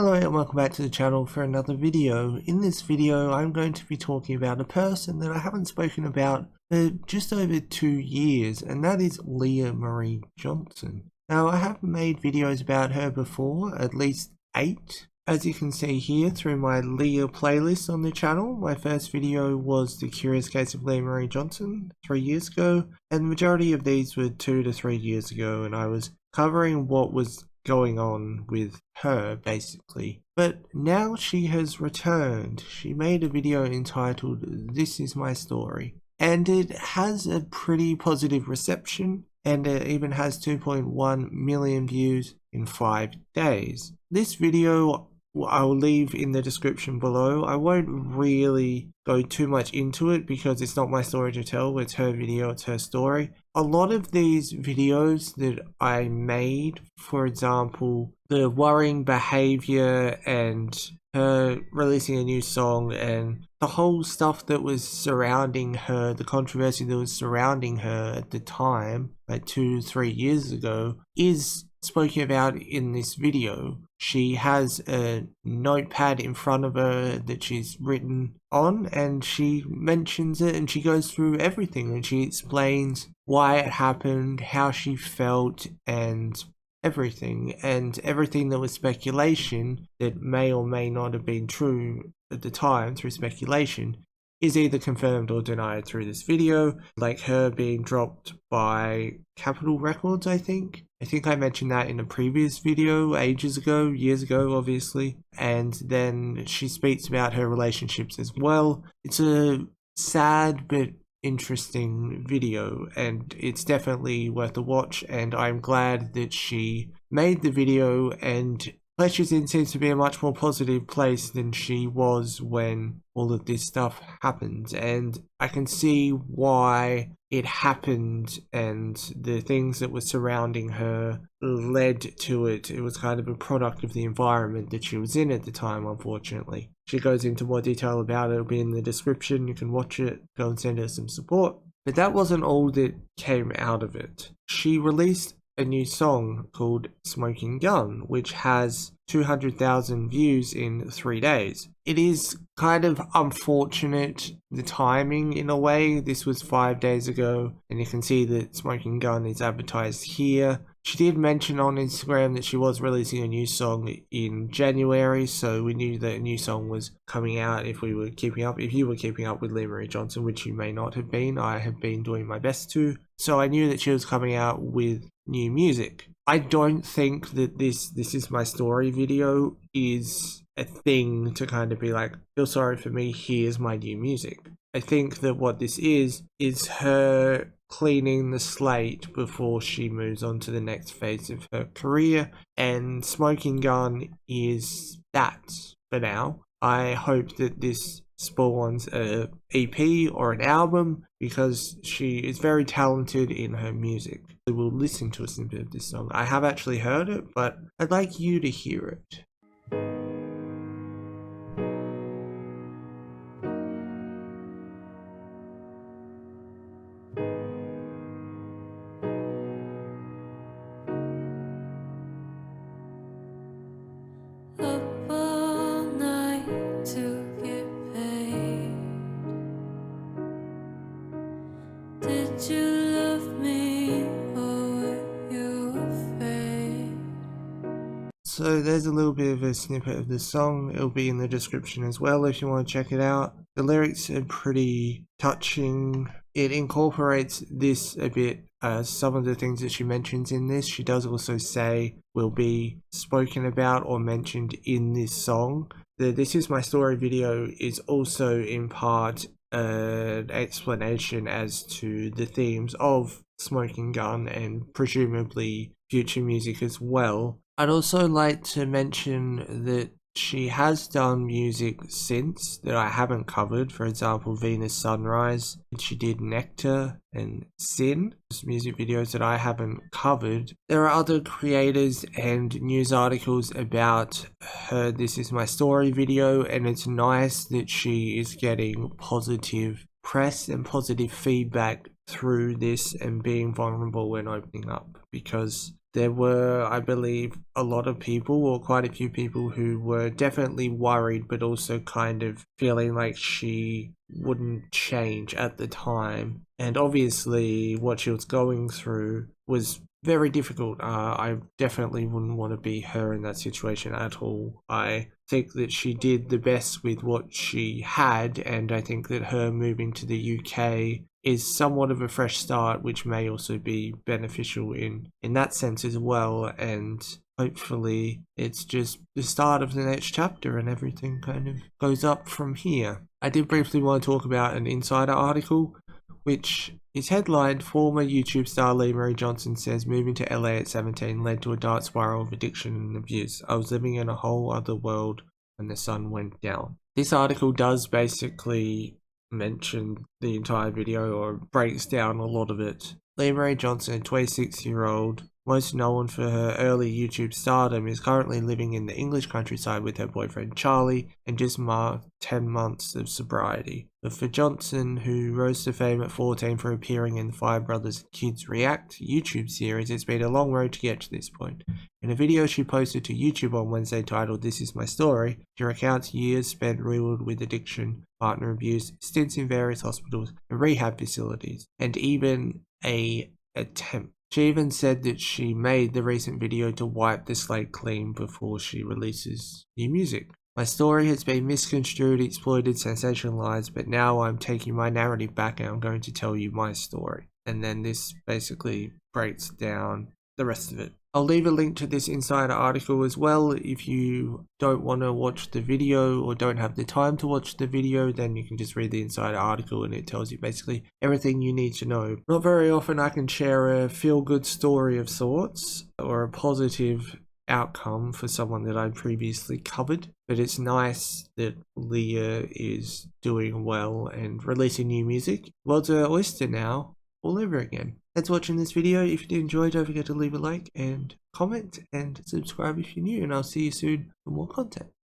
Hello and welcome back to the channel for another video. In this video I'm going to be talking about a person that I haven't spoken about for just over 2 years, and that is Lia Marie Johnson. Now I have made videos about her before, at least 8. As you can see here through my Leah playlist on the channel, my first video was The Curious Case of Leah Marie Johnson 3 years ago, and the majority of these were 2 to 3 years ago, and I was covering what was going on with her basically. But now she has returned. She made a video entitled This Is My Story, and it has a pretty positive reception, and it even has 2.1 million views in 5 days. This video I'll leave in the description below. I won't really go too much into it because it's not my story to tell. It's her video, it's her story. A lot of these videos that I made, for example, the worrying behavior and her releasing a new song and the whole stuff that was surrounding her, the controversy that was surrounding her at the time, like 2-3 years ago, is spoken about in this video. She has a notepad in front of her that she's written on, and she mentions it and she goes through everything and she explains why it happened, how she felt, and everything that was speculation that may or may not have been true at the time through speculation is either confirmed or denied through this video, like her being dropped by Capitol Records, I think. I mentioned that in a previous video ages ago, years ago obviously, and then she speaks about her relationships as well. It's a sad but interesting video, and it's definitely worth a watch, and I'm glad that she made the video, and Fletcher's seems to be a much more positive place than she was when all of this stuff happened, and I can see why it happened, and the things that were surrounding her led to it. It was kind of a product of the environment that she was in at the time, unfortunately. She goes into more detail about it. It'll be in the description. You can watch it, go and send her some support. But that wasn't all that came out of it. She released a new song called Smoking Gun, which has 200,000 views in 3 days. It is kind of unfortunate, the timing in a way. This was 5 days ago, and you can see that Smoking Gun is advertised here. She did mention on Instagram that she was releasing a new song in January, so we knew that a new song was coming out if we were keeping up. If you were keeping up with Leah Marie Johnson, which you may not have been, I have been doing my best to. So I knew that she was coming out with new music. I don't think that this Is My Story video is a thing to kind of be like, feel sorry for me, here's my new music. I think that what this is her cleaning the slate before she moves on to the next phase of her career, and Smoking Gun is that for now. I hope that this spawns a EP or an album, because she is very talented in her music. We'll listen to a snippet of this song. I have actually heard it, but I'd like you to hear it. So there's a little bit of a snippet of the song. It'll be in the description as well if you want to check it out. The lyrics are pretty touching. It incorporates this a bit. Some of the things that she mentions in this, she does also say will be spoken about or mentioned in this song. The This Is My Story video is also in part an explanation as to the themes of Smoking Gun and presumably future music as well. I'd also like to mention that she has done music since that I haven't covered. For example, Venus Sunrise. She did Nectar and Sin, music videos that I haven't covered. There are other creators and news articles about her This Is My Story video, and it's nice that she is getting positive press and positive feedback through this and being vulnerable and opening up, because there were, I believe, a lot of people, or quite a few people, who were definitely worried, but also kind of feeling like she wouldn't change at the time. And obviously, what she was going through was very difficult. I definitely wouldn't want to be her in that situation at all. I think that she did the best with what she had, and I think that her moving to the UK is somewhat of a fresh start, which may also be beneficial in that sense as well. And hopefully it's just the start of the next chapter and everything kind of goes up from here. I did briefly want to talk about an insider article, which is headlined "Former YouTube star Lia Marie Johnson says moving to LA at 17 led to a dark spiral of addiction and abuse. I was living in a whole other world when the sun went down." This article does basically mention the entire video, or breaks down a lot of it. Lia Marie Johnson, a 26-year-old, most known for her early YouTube stardom, is currently living in the English countryside with her boyfriend Charlie and just marked 10 months of sobriety. But for Johnson, who rose to fame at 14 for appearing in the Five Brothers Kids React YouTube series, it's been a long road to get to this point. In a video she posted to YouTube on Wednesday titled "This Is My Story," she recounts years spent riddled with addiction, partner abuse, stints in various hospitals and rehab facilities, and even a attempt. She even said that she made the recent video to wipe the slate clean before she releases new music. "My story has been misconstrued, exploited, sensationalized, but now I'm taking my narrative back and I'm going to tell you my story." And then this basically breaks down the rest of it. I'll leave a link to this insider article as well. If you don't want to watch the video or don't have the time to watch the video, then you can just read the insider article and it tells you basically everything you need to know. Not very often I can share a feel-good story of sorts, or a positive outcome for someone that I previously covered, but it's nice that Leah is doing well and releasing new music. World's her oyster now, all over again. Thanks for watching this video. If you did enjoy, don't forget to leave a like and comment and subscribe if you're new, and I'll see you soon for more content.